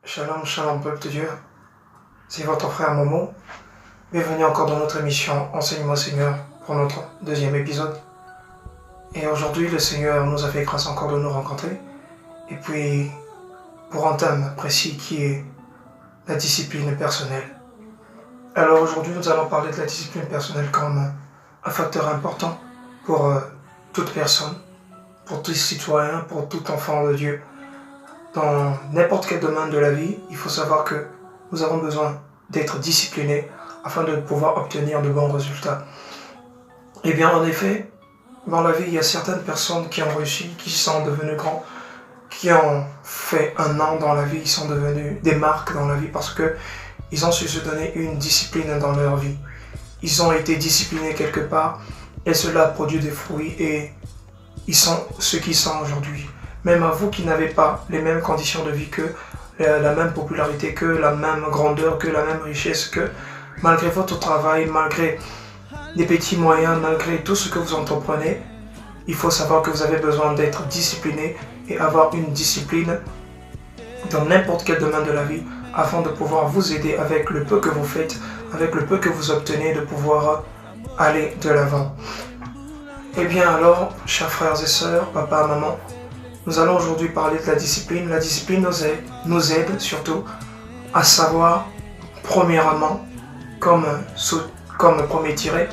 Shalom, shalom, peuple de Dieu. C'est votre frère Momo. Bienvenue encore dans notre émission Enseignement Seigneur pour notre deuxième épisode. Et aujourd'hui, le Seigneur nous a fait grâce encore de nous rencontrer. Et puis, pour un thème précis qui est la discipline personnelle. Alors aujourd'hui, nous allons parler de la discipline personnelle comme un facteur important pour toute personne, pour tout citoyen, pour tout enfant de Dieu. Dans n'importe quel domaine de la vie, il faut savoir que nous avons besoin d'être disciplinés afin de pouvoir obtenir de bons résultats. Et bien en effet, dans la vie, il y a certaines personnes qui ont réussi, qui sont devenues grands, qui ont fait un nom dans la vie, ils sont devenus des marques dans la vie parce que ils ont su se donner une discipline dans leur vie. Ils ont été disciplinés quelque part et cela a produit des fruits et ils sont ce qu'ils sont aujourd'hui. Même à vous qui n'avez pas les mêmes conditions de vie que la même popularité, que la même grandeur, que la même richesse, que malgré votre travail, malgré les petits moyens, malgré tout ce que vous entreprenez, il faut savoir que vous avez besoin d'être discipliné et avoir une discipline dans n'importe quel domaine de la vie afin de pouvoir vous aider avec le peu que vous faites, avec le peu que vous obtenez, de pouvoir aller de l'avant. Eh bien alors, chers frères et sœurs, papa, maman, nous allons aujourd'hui parler de la discipline. La discipline nous aide surtout à savoir, premièrement, comme premier tiré,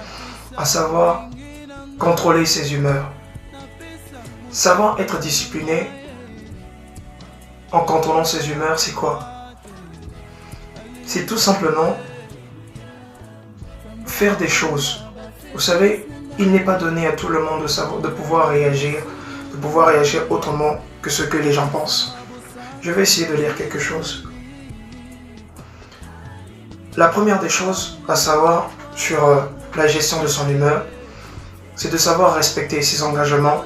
à savoir contrôler ses humeurs. Savoir être discipliné en contrôlant ses humeurs, c'est quoi? C'est tout simplement faire des choses. Vous savez, il n'est pas donné à tout le monde de pouvoir réagir autrement que ce que les gens pensent. Je vais essayer de lire quelque chose. La première des choses à savoir sur la gestion de son humeur, c'est de savoir respecter ses engagements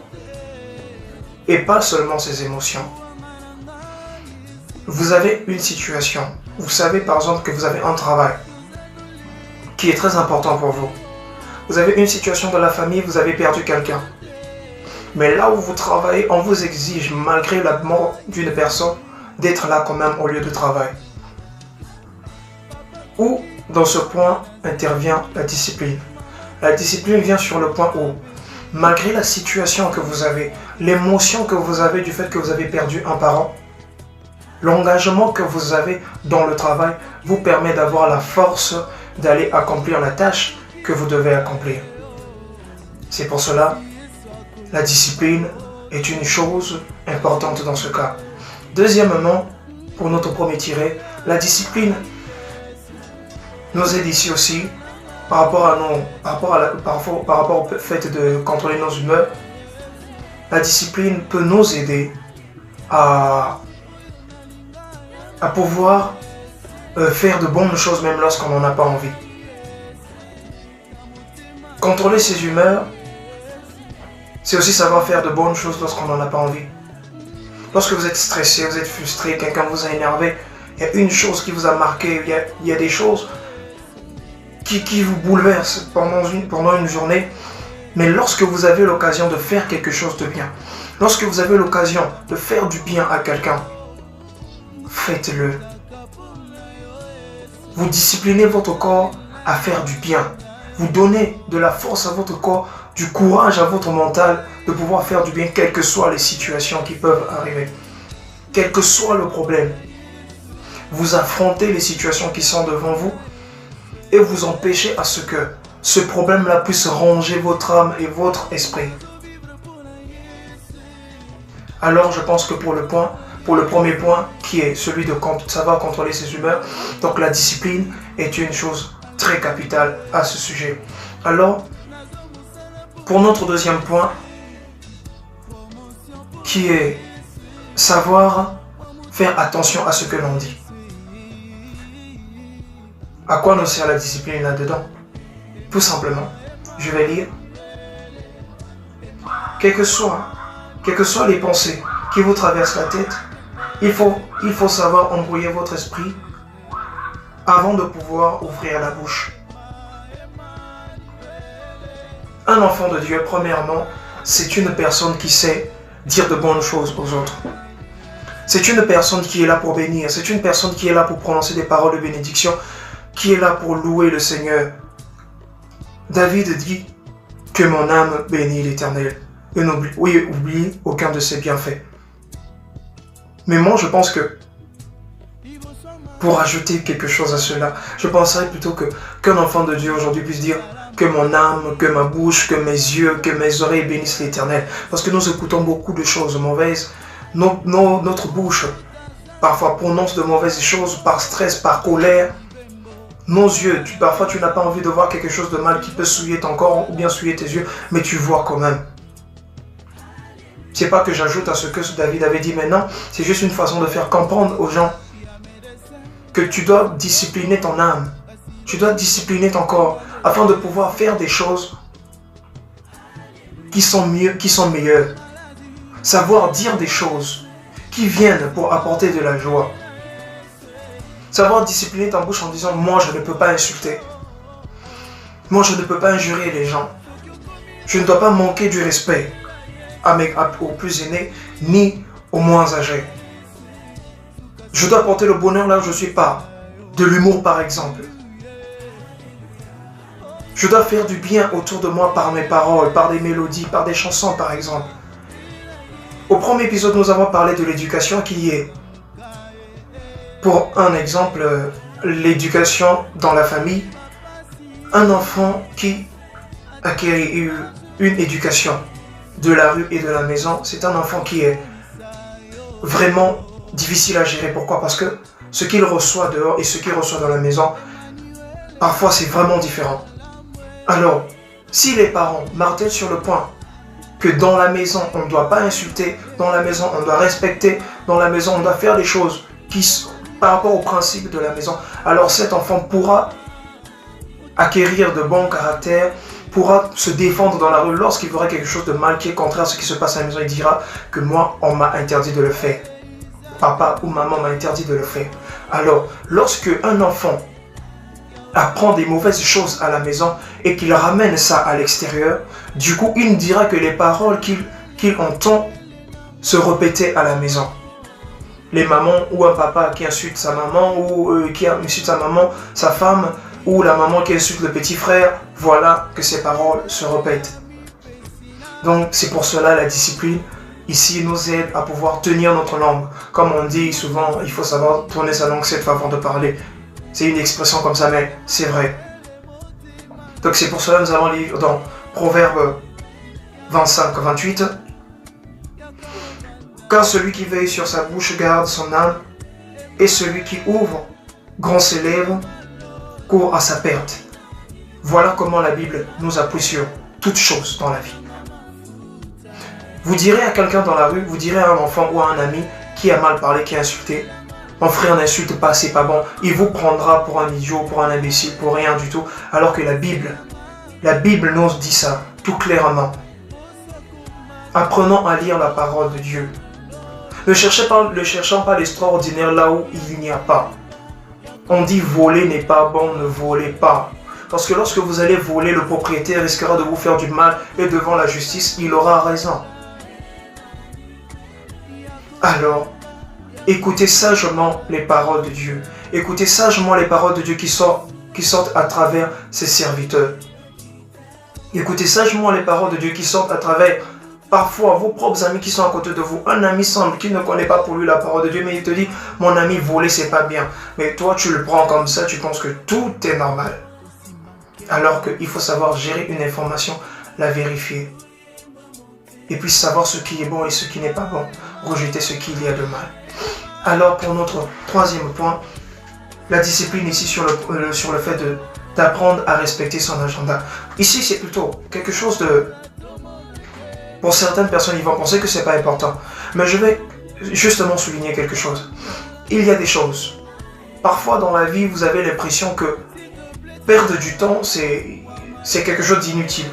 et pas seulement ses émotions. Vous avez une situation, vous savez par exemple que vous avez un travail qui est très important pour vous. Vous avez une situation dans la famille, vous avez perdu quelqu'un. Mais là où vous travaillez, on vous exige, malgré la mort d'une personne, d'être là quand même au lieu de travail. Où, dans ce point, intervient la discipline. La discipline vient sur le point où, malgré la situation que vous avez, l'émotion que vous avez du fait que vous avez perdu un parent, l'engagement que vous avez dans le travail vous permet d'avoir la force d'aller accomplir la tâche que vous devez accomplir. C'est pour cela la discipline est une chose importante dans ce cas. Deuxièmement, pour notre premier tiré, la discipline nous aide ici aussi par rapport au fait de contrôler nos humeurs. La discipline peut nous aider à pouvoir faire de bonnes choses même lorsqu'on n'en a pas envie. Contrôler ses humeurs, c'est aussi savoir faire de bonnes choses lorsqu'on n'en a pas envie. Lorsque vous êtes stressé, vous êtes frustré, quelqu'un vous a énervé, il y a une chose qui vous a marqué, il y a des choses qui vous bouleversent pendant une journée. Mais lorsque vous avez l'occasion de faire quelque chose de bien, lorsque vous avez l'occasion de faire du bien à quelqu'un, faites-le. Vous disciplinez votre corps à faire du bien. Vous donnez de la force à votre corps, du courage à votre mental de pouvoir faire du bien, quelles que soient les situations qui peuvent arriver. Quel que soit le problème, vous affrontez les situations qui sont devant vous et vous empêchez à ce que ce problème-là puisse ronger votre âme et votre esprit. Alors je pense que pour le premier point, qui est celui de savoir contrôler ses humeurs, donc la discipline est une chose très capitale à ce sujet. Alors, pour notre deuxième point, qui est savoir faire attention à ce que l'on dit. À quoi nous sert la discipline là-dedans? Tout simplement, je vais lire. Quelles que soient les pensées qui vous traversent la tête, il faut savoir embrouiller votre esprit avant de pouvoir ouvrir la bouche. Un enfant de Dieu, premièrement, c'est une personne qui sait dire de bonnes choses aux autres. C'est une personne qui est là pour bénir. C'est une personne qui est là pour prononcer des paroles de bénédiction, qui est là pour louer le Seigneur. David dit que mon âme bénit l'Éternel et n'oublie aucun de ses bienfaits. Mais moi, je pense que pour ajouter quelque chose à cela, je penserais plutôt qu'un enfant de Dieu aujourd'hui puisse dire que mon âme, que ma bouche, que mes yeux, que mes oreilles bénissent l'Éternel. Parce que nous écoutons beaucoup de choses mauvaises. Notre bouche parfois prononce de mauvaises choses par stress, par colère. Nos yeux, parfois tu n'as pas envie de voir quelque chose de mal qui peut souiller ton corps ou bien souiller tes yeux, mais tu vois quand même. C'est pas que j'ajoute à ce que David avait dit maintenant, c'est juste une façon de faire comprendre aux gens que tu dois discipliner ton âme, tu dois discipliner ton corps afin de pouvoir faire des choses qui sont meilleures. Savoir dire des choses qui viennent pour apporter de la joie. Savoir discipliner ta bouche en disant « Moi, je ne peux pas insulter. Moi, je ne peux pas injurier les gens. Je ne dois pas manquer du respect aux plus aînés ni aux moins âgés. Je dois porter le bonheur là où je ne suis pas. De l'humour, par exemple. Je dois faire du bien autour de moi par mes paroles, par des mélodies, par des chansons, par exemple. Au premier épisode, nous avons parlé de l'éducation qui est, pour un exemple, l'éducation dans la famille. Un enfant qui acquiert une éducation de la rue et de la maison, c'est un enfant qui est vraiment difficile à gérer. Pourquoi? Parce que ce qu'il reçoit dehors et ce qu'il reçoit dans la maison, parfois c'est vraiment différent. Alors, si les parents martèlent sur le point que dans la maison, on ne doit pas insulter, dans la maison, on doit respecter, dans la maison, on doit faire des choses qui sont par rapport au principe de la maison, alors cet enfant pourra acquérir de bons caractères, pourra se défendre dans la rue lorsqu'il verra quelque chose de mal qui est contraire à ce qui se passe à la maison. Il dira que moi, on m'a interdit de le faire. Papa ou maman m'a interdit de le faire. Alors, lorsque un enfant apprend des mauvaises choses à la maison et qu'il ramène ça à l'extérieur, du coup, il dira que les paroles qu'il entend se répéter à la maison. Les mamans ou un papa qui insulte sa maman ou qui insulte sa maman, sa femme, ou la maman qui insulte le petit frère, voilà que ces paroles se répètent. Donc c'est pour cela la discipline ici nous aide à pouvoir tenir notre langue. Comme on dit souvent, il faut savoir tourner sa langue 7 fois avant de parler. C'est une expression comme ça, mais c'est vrai. Donc c'est pour cela que nous allons lire dans Proverbe 25-28. Car celui qui veille sur sa bouche garde son âme, et celui qui ouvre grand ses lèvres court à sa perte. Voilà comment la Bible nous appuie sur toutes choses dans la vie. Vous direz à quelqu'un dans la rue, vous direz à un enfant ou à un ami qui a mal parlé, qui a insulté, mon frère n'insulte pas, c'est pas bon, il vous prendra pour un idiot, pour un imbécile, pour rien du tout, alors que la Bible nous dit ça tout clairement. Apprenons à lire la parole de Dieu. Ne cherchons pas l'extraordinaire là où il n'y a pas. On dit voler n'est pas bon, ne volez pas. Parce que lorsque vous allez voler, le propriétaire risquera de vous faire du mal et devant la justice, il aura raison. Alors, écoutez sagement les paroles de Dieu. Écoutez sagement les paroles de Dieu qui sortent à travers ses serviteurs. Écoutez sagement les paroles de Dieu qui sortent à travers parfois vos propres amis qui sont à côté de vous. Un ami semble qu'il ne connaît pas pour lui la parole de Dieu, mais il te dit, mon ami, voler c'est pas bien. Mais toi tu le prends comme ça, tu penses que tout est normal. Alors qu'il faut savoir gérer une information, la vérifier. Et puis savoir ce qui est bon et ce qui n'est pas bon. Rejeter ce qu'il y a de mal. Alors pour notre troisième point, la discipline ici sur le fait d'apprendre à respecter son agenda. Ici c'est plutôt quelque chose de... Pour certaines personnes, ils vont penser que c'est pas important. Mais je vais justement souligner quelque chose. Il y a des choses. Parfois dans la vie, vous avez l'impression que perdre du temps, c'est quelque chose d'inutile.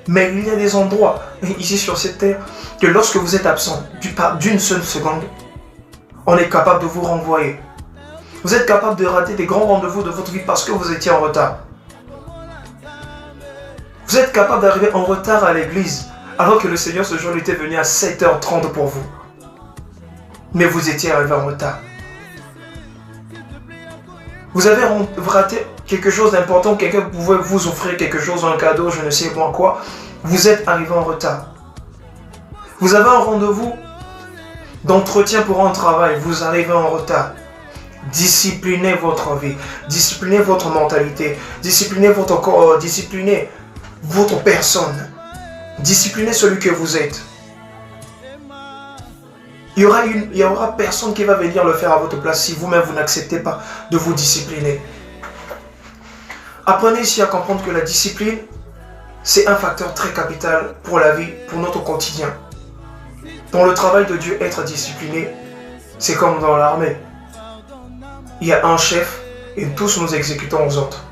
Mais il y a des endroits, ici sur cette terre, que lorsque vous êtes absent d'une seule seconde, on est capable de vous renvoyer. Vous êtes capable de rater des grands rendez-vous de votre vie parce que vous étiez en retard. Vous êtes capable d'arriver en retard à l'église alors que le Seigneur ce jour était venu à 7h30 pour vous. mais vous étiez arrivé en retard. Vous avez raté quelque chose d'important, quelqu'un pouvait vous offrir quelque chose, un cadeau, je ne sais moi quoi. Vous êtes arrivé en retard. Vous avez un rendez-vous d'entretien pour un travail, vous arrivez en retard. Disciplinez votre vie, disciplinez votre mentalité, disciplinez votre corps, disciplinez votre personne, disciplinez celui que vous êtes. Il y aura personne qui va venir le faire à votre place si vous-même vous n'acceptez pas de vous discipliner. Apprenez ici à comprendre que la discipline, c'est un facteur très capital pour la vie, pour notre quotidien. Dans le travail de Dieu, être discipliné, c'est comme dans l'armée. Il y a un chef et tous nous exécutons aux autres.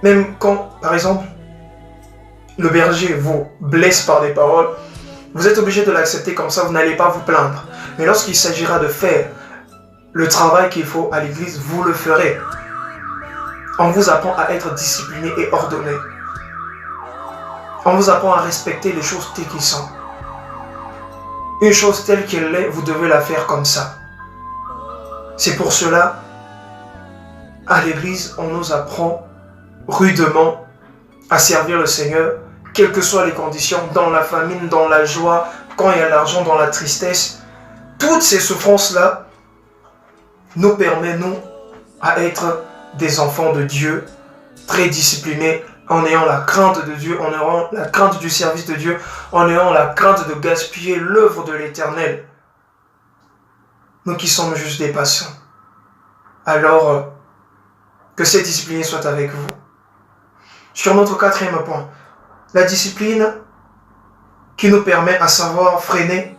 Même quand, par exemple, le berger vous blesse par des paroles, vous êtes obligé de l'accepter comme ça, vous n'allez pas vous plaindre. Mais lorsqu'il s'agira de faire le travail qu'il faut à l'église, vous le ferez. On vous apprend à être discipliné et ordonné. On vous apprend à respecter les choses telles qu'elles sont. Une chose telle qu'elle est, vous devez la faire comme ça. C'est pour cela, à l'église, on nous apprend rudement à servir le Seigneur, quelles que soient les conditions, dans la famine, dans la joie, quand il y a l'argent, dans la tristesse. Toutes ces souffrances-là nous permettent, nous, à être des enfants de Dieu, très disciplinés, en ayant la crainte de Dieu, en ayant la crainte du service de Dieu, en ayant la crainte de gaspiller l'œuvre de l'Éternel. Nous qui sommes juste des patients. Alors, que cette discipline soit avec vous. Sur notre quatrième point, la discipline qui nous permet à savoir freiner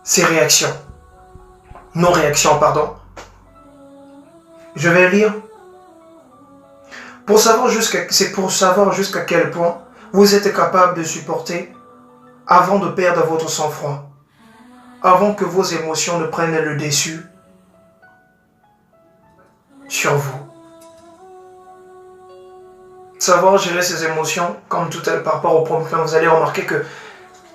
ses réactions. Nos réactions, pardon. Je vais lire. C'est pour savoir jusqu'à quel point vous êtes capable de supporter avant de perdre votre sang-froid, avant que vos émotions ne prennent le dessus sur vous. Savoir gérer ses émotions, comme tout par rapport au premier point, vous allez remarquer que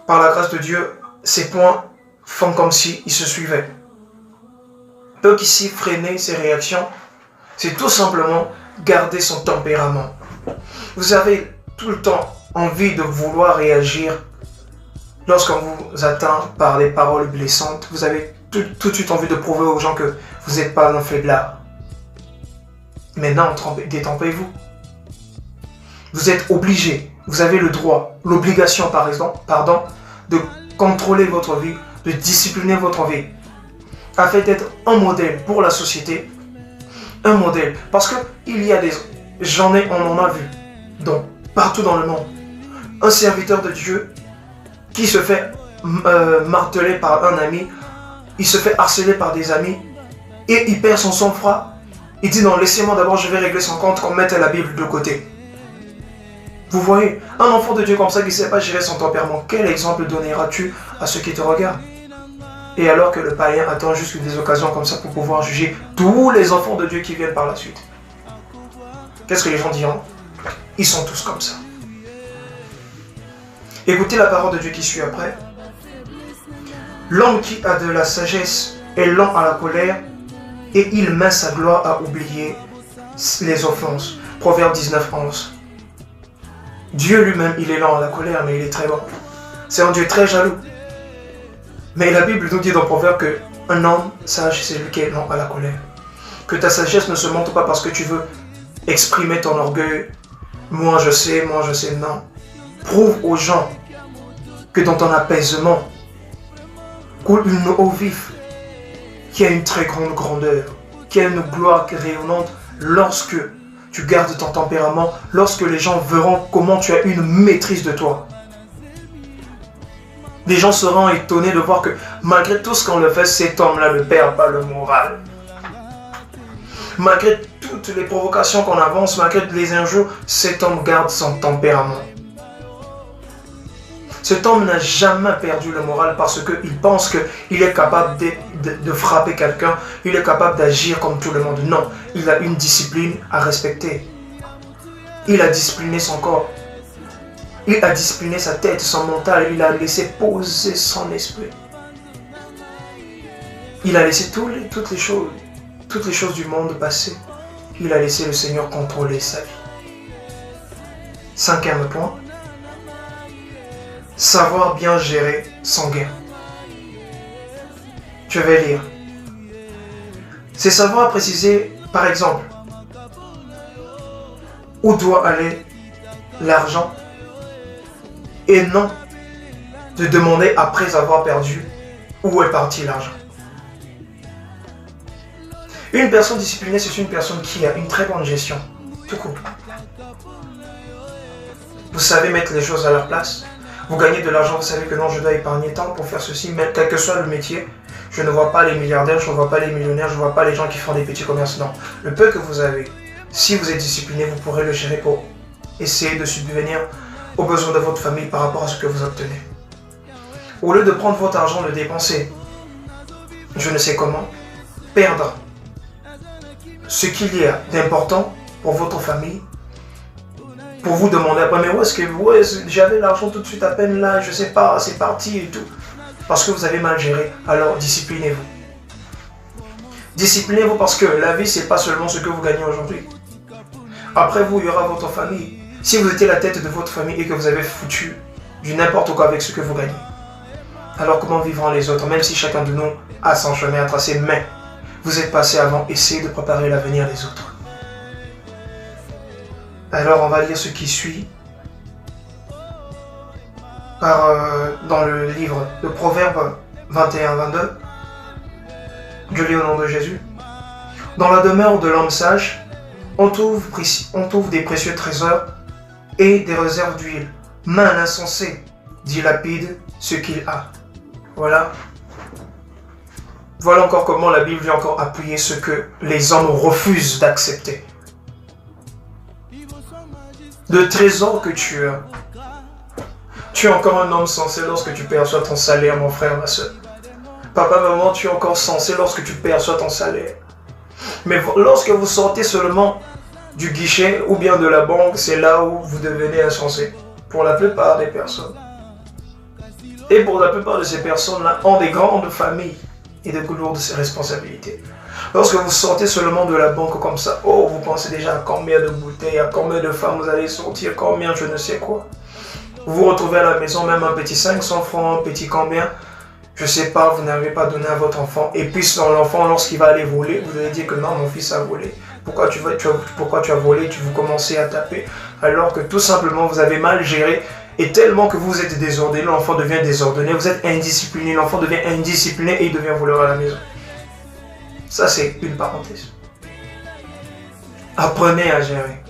par la grâce de Dieu, ces points font comme s'ils se suivaient. Donc ici, freiner ses réactions, c'est tout simplement garder son tempérament. Vous avez tout le temps envie de vouloir réagir lorsqu'on vous atteint par des paroles blessantes. Vous avez tout de suite envie de prouver aux gens que vous n'êtes pas un faiblard. Maintenant, détrompez-vous. Vous êtes obligé, vous avez le droit, l'obligation par exemple, de contrôler votre vie, de discipliner votre vie, afin d'être un modèle pour la société, un modèle. Parce que il y a on en a vu, donc partout dans le monde, un serviteur de Dieu qui se fait marteler par un ami, il se fait harceler par des amis, et il perd son sang-froid. Il dit non, laissez-moi d'abord, je vais régler son compte, qu'on mette la Bible de côté. Vous voyez, un enfant de Dieu comme ça qui ne sait pas gérer son tempérament, quel exemple donneras-tu à ceux qui te regardent? Et alors que le païen attend juste des occasions comme ça pour pouvoir juger tous les enfants de Dieu qui viennent par la suite. Qu'est-ce que les gens diront? Ils sont tous comme ça. Écoutez la parole de Dieu qui suit après. L'homme qui a de la sagesse est lent à la colère et il met sa gloire à oublier les offenses. Proverbe 19, 11. Dieu lui-même, il est lent à la colère, mais il est très bon. C'est un Dieu très jaloux. Mais la Bible nous dit dans Proverbe qu'un homme sage, c'est lui qui est lent à la colère. Que ta sagesse ne se montre pas parce que tu veux exprimer ton orgueil. Moi je sais, non. Prouve aux gens que dans ton apaisement coule une eau vive qui a une très grande grandeur, qui a une gloire rayonnante lorsque tu gardes ton tempérament, lorsque les gens verront comment tu as une maîtrise de toi. Les gens seront étonnés de voir que malgré tout ce qu'on le fait, cet homme-là ne perd pas le moral. Malgré toutes les provocations qu'on avance, malgré les injures, cet homme garde son tempérament. Cet homme n'a jamais perdu le moral parce qu'il pense qu'il est capable de frapper quelqu'un, il est capable d'agir comme tout le monde. Non, il a une discipline à respecter. Il a discipliné son corps. Il a discipliné sa tête, son mental, il a laissé poser son esprit. Il a laissé toutes les choses du monde passer. Il a laissé le Seigneur contrôler sa vie. 5e point, savoir bien gérer son gain. Je vais lire. C'est savoir préciser, par exemple, où doit aller l'argent et non de demander après avoir perdu où est parti l'argent. Une personne disciplinée, c'est une personne qui a une très bonne gestion, tout court. Vous savez mettre les choses à leur place. Vous gagnez de l'argent, vous savez que non, je dois épargner tant pour faire ceci, mais quel que soit le métier. Je ne vois pas les milliardaires, je ne vois pas les millionnaires, je ne vois pas les gens qui font des petits commerces. Non, le peu que vous avez, si vous êtes discipliné, vous pourrez le gérer pour essayer de subvenir aux besoins de votre famille par rapport à ce que vous obtenez. Au lieu de prendre votre argent, le dépenser, je ne sais comment, perdre ce qu'il y a d'important pour votre famille, pour vous demander après, mais où est-ce que j'avais l'argent tout de suite à peine là, je sais pas, c'est parti et tout. Parce que vous avez mal géré, alors disciplinez-vous. Disciplinez-vous parce que la vie, c'est pas seulement ce que vous gagnez aujourd'hui. Après vous, il y aura votre famille. Si vous étiez la tête de votre famille et que vous avez foutu du n'importe quoi avec ce que vous gagnez, alors comment vivront les autres, même si chacun de nous a son chemin à tracer, mais vous êtes passé avant, essayez de préparer l'avenir des autres. Alors on va lire ce qui suit dans le livre de Proverbes 21-22. Je lis au nom de Jésus. Dans la demeure de l'homme sage, on trouve des précieux trésors et des réserves d'huile. Mais un insensé dilapide ce qu'il a. Voilà encore comment la Bible vient encore appuyer ce que les hommes refusent d'accepter. Le trésor que tu as. Tu es encore un homme sensé lorsque tu perçois ton salaire, mon frère, ma soeur. Papa, maman, tu es encore sensé lorsque tu perçois ton salaire. Mais lorsque vous sortez seulement du guichet ou bien de la banque, c'est là où vous devenez insensé. Pour la plupart des personnes. Et pour la plupart de ces personnes-là, ont des grandes familles et de lourdes responsabilités. Lorsque vous sortez seulement de la banque comme ça, oh, vous pensez déjà à combien de bouteilles, à combien de femmes vous allez sortir, combien je ne sais quoi. Vous vous retrouvez à la maison, même un petit 500 francs, un petit combien, je sais pas, vous n'avez pas donné à votre enfant. Et puis l'enfant, lorsqu'il va aller voler, vous allez dire que non, mon fils a volé. Pourquoi tu as volé, vous commencez à taper, alors que tout simplement vous avez mal géré. Et tellement que vous êtes désordonné, l'enfant devient désordonné, vous êtes indiscipliné, l'enfant devient indiscipliné et il devient voleur à la maison. Ça, c'est une parenthèse. Apprenez à gérer.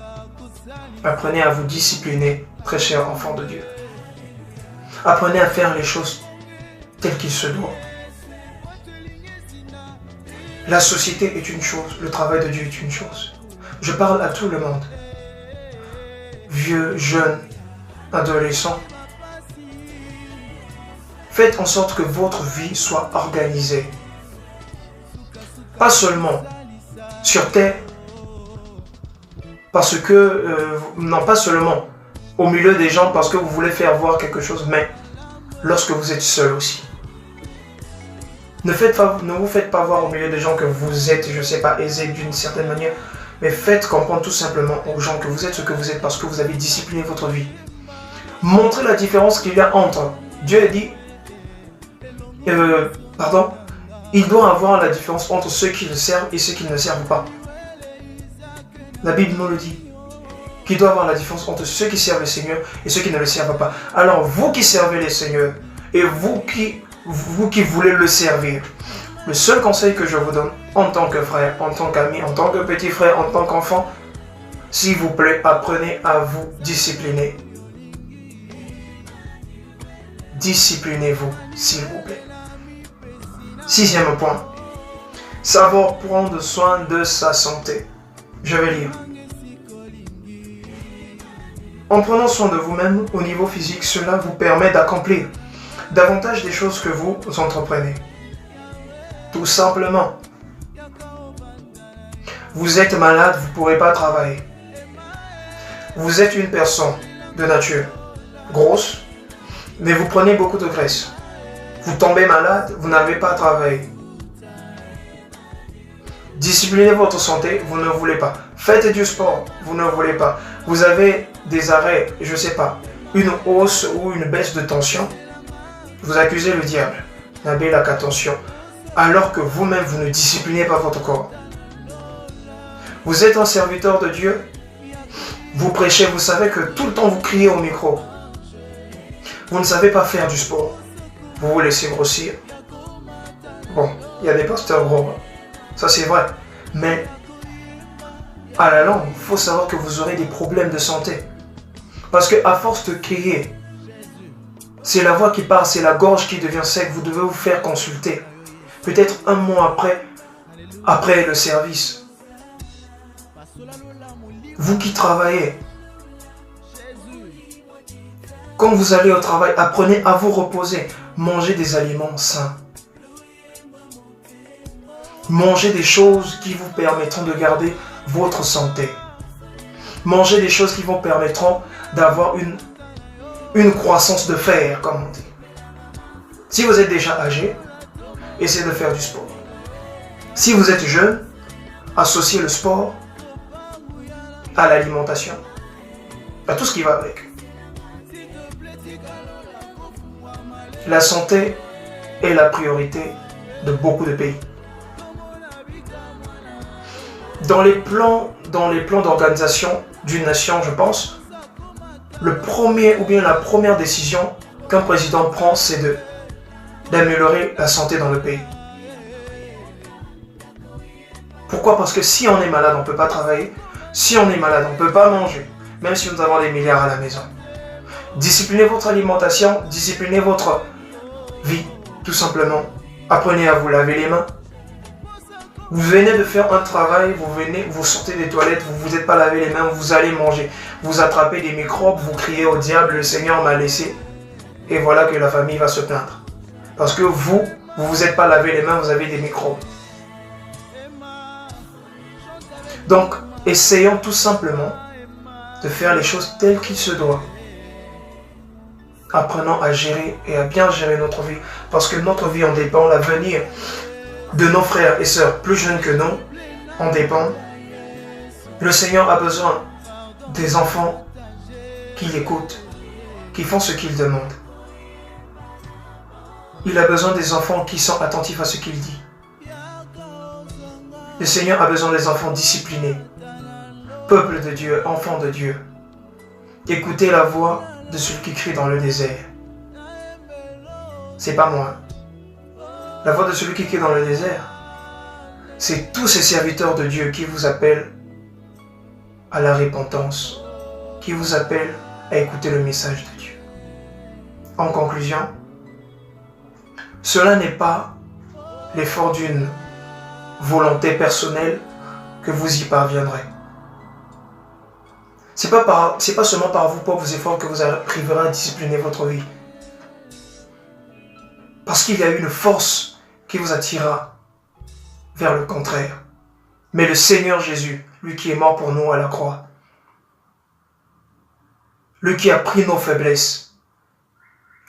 Apprenez à vous discipliner, très cher enfant de Dieu. Apprenez à faire les choses telles qu'il se doit. La société est une chose, le travail de Dieu est une chose. Je parle à tout le monde. Vieux, jeunes, adolescents. Faites en sorte que votre vie soit organisée. Pas seulement sur terre, parce que, non pas seulement au milieu des gens parce que vous voulez faire voir quelque chose, mais lorsque vous êtes seul aussi. Ne vous faites pas voir au milieu des gens que vous êtes, je ne sais pas, aisé d'une certaine manière, mais faites comprendre tout simplement aux gens que vous êtes ce que vous êtes parce que vous avez discipliné votre vie. Montrez la différence qu'il y a entre, Dieu a dit, il doit avoir la différence entre ceux qui le servent et ceux qui ne le servent pas. La Bible nous le dit, qu'il doit avoir la différence entre ceux qui servent le Seigneur et ceux qui ne le servent pas. Alors vous qui servez le Seigneur et vous qui voulez le servir, le seul conseil que je vous donne en tant que frère, en tant qu'ami, en tant que petit frère, en tant qu'enfant, s'il vous plaît, apprenez à vous discipliner. Disciplinez-vous, s'il vous plaît. 6e point, savoir prendre soin de sa santé. Je vais lire. En prenant soin de vous-même au niveau physique, cela vous permet d'accomplir davantage des choses que vous entreprenez. Tout simplement. Vous êtes malade, vous ne pourrez pas travailler. Vous êtes une personne de nature grosse, mais vous prenez beaucoup de graisse. Vous tombez malade, vous n'avez pas à travailler. Disciplinez votre santé, vous ne voulez pas. Faites du sport, vous ne voulez pas. Vous avez des arrêts, je ne sais pas, une hausse ou une baisse de tension. Vous accusez le diable. N'avez la qu'attention. Alors que vous-même, vous ne disciplinez pas votre corps. Vous êtes un serviteur de Dieu. Vous prêchez, vous savez que tout le temps vous criez au micro. Vous ne savez pas faire du sport. Vous vous laissez grossir. Bon, il y a des pasteurs gros. Ça c'est vrai. Mais à la longue, il faut savoir que vous aurez des problèmes de santé. Parce qu'à force de crier, c'est la voix qui part, c'est la gorge qui devient sec. Vous devez vous faire consulter. Peut-être un mois après le service. Vous qui travaillez, quand vous allez au travail, apprenez à vous reposer. Mangez des aliments sains. Mangez des choses qui vous permettront de garder votre santé. Mangez des choses qui vous permettront d'avoir une croissance de fer, comme on dit. Si vous êtes déjà âgé, essayez de faire du sport. Si vous êtes jeune, associez le sport à l'alimentation, à tout ce qui va avec. La santé est la priorité de beaucoup de pays. Dans les plans d'organisation d'une nation, je pense, le premier ou bien la première décision qu'un président prend, c'est d'améliorer la santé dans le pays. Pourquoi? Parce que si on est malade, on ne peut pas travailler. Si on est malade, on ne peut pas manger, même si nous avons des milliards à la maison. Disciplinez votre alimentation, disciplinez votre vie, tout simplement. Apprenez à vous laver les mains. Vous venez de faire un travail, vous sortez des toilettes, vous ne vous êtes pas lavé les mains, vous allez manger. Vous attrapez des microbes, vous criez au diable, le Seigneur m'a laissé. Et voilà que la famille va se plaindre. Parce que vous vous êtes pas lavé les mains, vous avez des microbes. Donc, essayons tout simplement de faire les choses telles qu'il se doit. Apprenons à gérer et à bien gérer notre vie. Parce que notre vie en dépend, l'avenir de nos frères et sœurs plus jeunes que nous en dépend. Le Seigneur a besoin des enfants qui l'écoutent, qui font ce qu'il demande. Il a besoin des enfants qui sont attentifs à ce qu'il dit. Le Seigneur a besoin des enfants disciplinés. Peuple de Dieu, enfants de Dieu. Écoutez la voix de celui qui crie dans le désert. C'est pas moi. La voix de celui qui crie dans le désert, c'est tous ces serviteurs de Dieu qui vous appellent à la repentance, qui vous appellent à écouter le message de Dieu. En conclusion, cela n'est pas l'effort d'une volonté personnelle que vous y parviendrez. C'est pas seulement par vos propres efforts que vous arriverez à discipliner votre vie. Parce qu'il y a une force qui vous attirera vers le contraire. Mais le Seigneur Jésus, lui qui est mort pour nous à la croix, lui qui a pris nos faiblesses,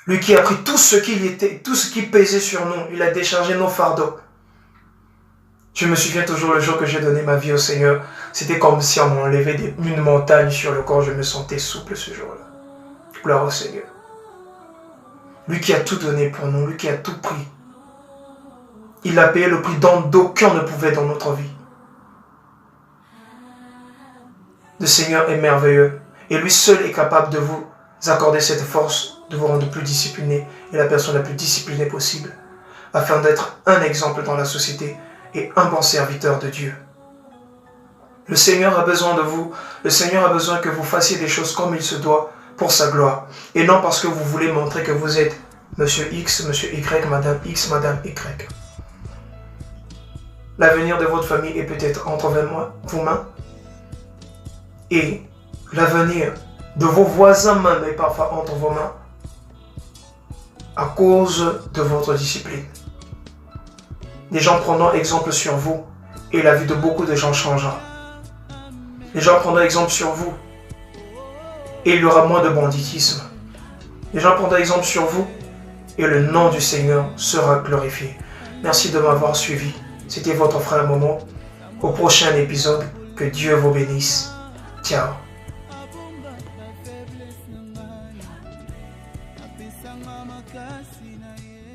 lui qui a pris tout ce qui pesait sur nous, il a déchargé nos fardeaux. Je me souviens toujours le jour que j'ai donné ma vie au Seigneur, c'était comme si on m'enlevait une montagne sur le corps, je me sentais souple ce jour-là. Gloire au Seigneur. Lui qui a tout donné pour nous, lui qui a tout pris. Il a payé le prix d'aucun ne pouvait dans notre vie. Le Seigneur est merveilleux et lui seul est capable de vous accorder cette force, de vous rendre plus discipliné et la personne la plus disciplinée possible, afin d'être un exemple dans la société et un bon serviteur de Dieu. Le Seigneur a besoin de vous, le Seigneur a besoin que vous fassiez des choses comme il se doit pour sa gloire, et non parce que vous voulez montrer que vous êtes Monsieur X, Monsieur Y, Madame X, Madame Y. L'avenir de votre famille est peut-être entre vos mains, et l'avenir de vos voisins même est parfois entre vos mains à cause de votre discipline. Les gens prendront exemple sur vous et la vie de beaucoup de gens changera. Les gens prendront exemple sur vous et il y aura moins de banditisme. Les gens prendront exemple sur vous et le nom du Seigneur sera glorifié. Merci de m'avoir suivi. C'était votre frère Momo. au prochain épisode. Que Dieu vous bénisse. Ciao. Apesanga makasi na ye